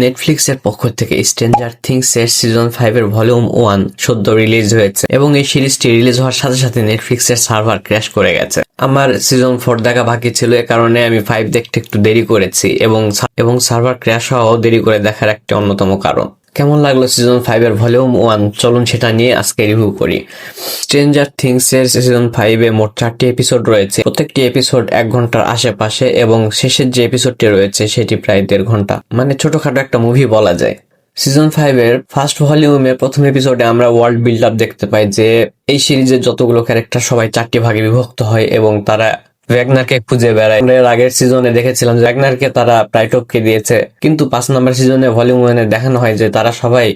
নেটফ্লিক্সের পক্ষ থেকে stranger things এর সিজন 5 এর ভলিউম 1 সদ্য রিলিজ হয়েছে এবং এই সিরিজটি রিলিজ হওয়ার সাথে সাথে নেটফ্লিক্সের সার্ভার ক্র্যাশ করে গেছে। আমার সিজন 4 দেখা বাকি ছিল, এ কারণে আমি 5 দেখতে একটু দেরি করেছি এবং সার্ভার ক্র্যাশ হওয়াও দেরি করে দেখার একটা অন্যতম কারণ। কেমন লাগলো সিজন 5 এর ভলিউম 1, চলুন সেটা নিয়ে আজকে রিভিউ করি। স্ট্রেঞ্জার থিংস এর সিজন 5 এ মোট 4টি এপিসোড রয়েছে। প্রত্যেকটি এপিসোড 1 ঘন্টার আশেপাশে এবং শেষের যে এপিসোডটি রয়েছে সেটি প্রায় 1.5 ঘন্টা, মানে ছোটখাটো একটা মুভি বলা যায়। সিজন 5 এর ফার্স্ট ভলিউমের প্রথম এপিসোডে আমরা ওয়ার্ল্ড বিল্ড আপ দেখতে পাই যে এই সিরিজের যতগুলো ক্যারেক্টার সবাই 4টি ভাগে বিভক্ত হয় এবং তারা ওয়াগনারকে খুঁজে বেড়ায়। আমরা এর আগের সিজনে দেখেছিলাম যে ওয়াগনারকে তারা প্রায় টপকে দিয়েছে, কিন্তু 5 নম্বর সিজনে ভলিউম 1 এ দেখানো হয় যে তারা সবাই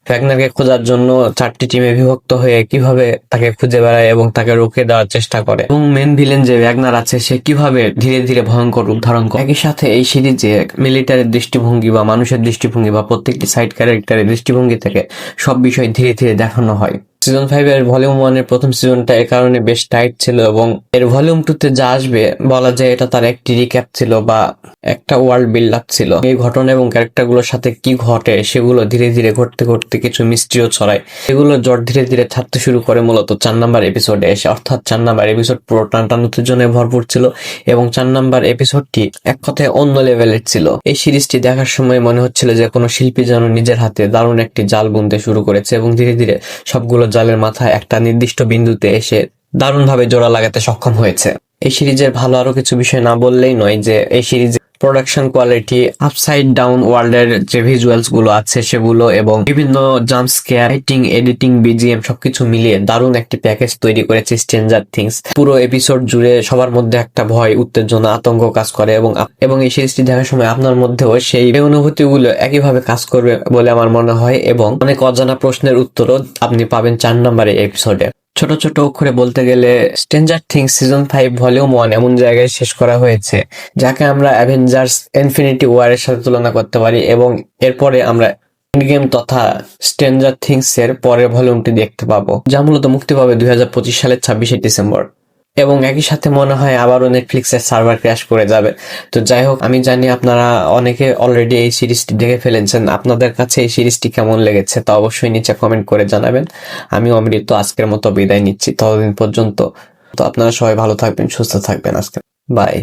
ওয়াগনারকে খোঁজার জন্য 4টি টিমে বিভক্ত হয়ে কিভাবে তাকে খুঁজে বেড়ায় এবং তাকে রুখে দেওয়ার চেষ্টা করে, এবং মেন ভিলেন যে ওয়াগনার আছে সে কিভাবে ধীরে ধীরে ভয়ঙ্কর রূপ ধারণ করে। একই সাথে এই সিরিজে মিলিটারির দৃষ্টিভঙ্গি বা মানুষের দৃষ্টিভঙ্গি বা প্রত্যেকটি সাইড ক্যারেক্টারের দৃষ্টিভঙ্গি থেকে সব বিষয় ধীরে ধীরে দেখানো হয়। সিজন 5 এর ভলিউম 1 এর প্রথম সিজনটা এর কারণে বেশ টাইট ছিল এবং এর ভলিউম 2 তে যা আসবে বলা যায় এটা তার একটি রিক্যাপ ছিল বা একটা ওয়ার্ল্ড বিল্ড আপ ছিল। এই ঘটনা এবং ক্যারেক্টারগুলোর সাথে কি ঘটে সেগুলো ধীরে ধীরে ঘটতে ঘটতে কিছু মিস্ট্রিও ছড়ায়। এগুলো জট ধীরে ধীরে ছাড়তে শুরু করে মূলত 4 নাম্বার এপিসোডে এসে, অর্থাৎ 4 নাম্বার এপিসোড পুরো টান উত্তেজনায় ভরপুর ছিল এবং 4 নাম্বার এপিসোডটি এক কথায় অন্য লেভেলের ছিল। এই সিরিজটি দেখার সময় মনে হচ্ছিল যে কোনো শিল্পী যেন নিজের হাতে দারুণ একটি জাল বুনতে শুরু করেছে এবং ধীরে ধীরে সবগুলো জালের মাথায় একটা নির্দিষ্ট বিন্দুতে এসে দারুণভাবে জোড়া লাগাতে সক্ষম হয়েছে। এই সিরিজের ভালো আরো কিছু বিষয় না বললেই নয় যে এই সিরিজে প্রোডাকশন কোয়ালিটি, আপসাইড ডাউন ওয়ার্ল্ডের যে ভিজুয়ালস গুলো আছে সেগুলো এবং বিভিন্ন jump square, writing, editing, BGM সবকিছু মিলিয়ে দারুণ একটি প্যাকেজ তৈরি করেছে স্ট্রেঞ্জার থিংস। পুরো এপিসোড জুড়ে সবার মধ্যে একটা ভয়, উত্তেজনা, আতঙ্ক কাজ করে এবং এই সিরিজটি দেখার সময় আপনার মধ্যেও সেই অনুভূতিগুলো একইভাবে কাজ করবে বলে আমার মনে হয় এবং অনেক অজানা প্রশ্নের উত্তরও আপনি পাবেন 4 নম্বরে এপিসোডে। ছোট ছোট অক্ষরে বলতে গেলে স্ট্রেঞ্জার থিংস সিজন 5 ভলিউম 1 এমন জায়গায় শেষ করা হয়েছে যাকে আমরা অ্যাভেঞ্জার্স ইনফিনিটি ওয়ারের সাথে তুলনা করতে পারি এবং এরপরে আমরা এন্ডগেম তথা স্ট্রেঞ্জার থিংস এর পরের ভলিউমটি দেখতে পাবো, যা মূলত মুক্তি পাবে 2025 সালের 26শে ডিসেম্বর। এবং একই সাথে মনে হয় আবারও নেটফ্লিক্সের সার্ভার ক্র্যাশ করে যাবে। তো যাই হোক, আমি জানি আপনারা অনেকে অলরেডি এই সিরিজটি দেখে ফেলেছেন। আপনাদের কাছে এই সিরিজটি কেমন লেগেছে তা অবশ্যই নিচে কমেন্ট করে জানাবেন। আমি অমৃত আজকের মতো বিদায় নিচ্ছি, ততদিন পর্যন্ত তো আপনারা সবাই ভালো থাকবেন, সুস্থ থাকবেন। আজকে বাই।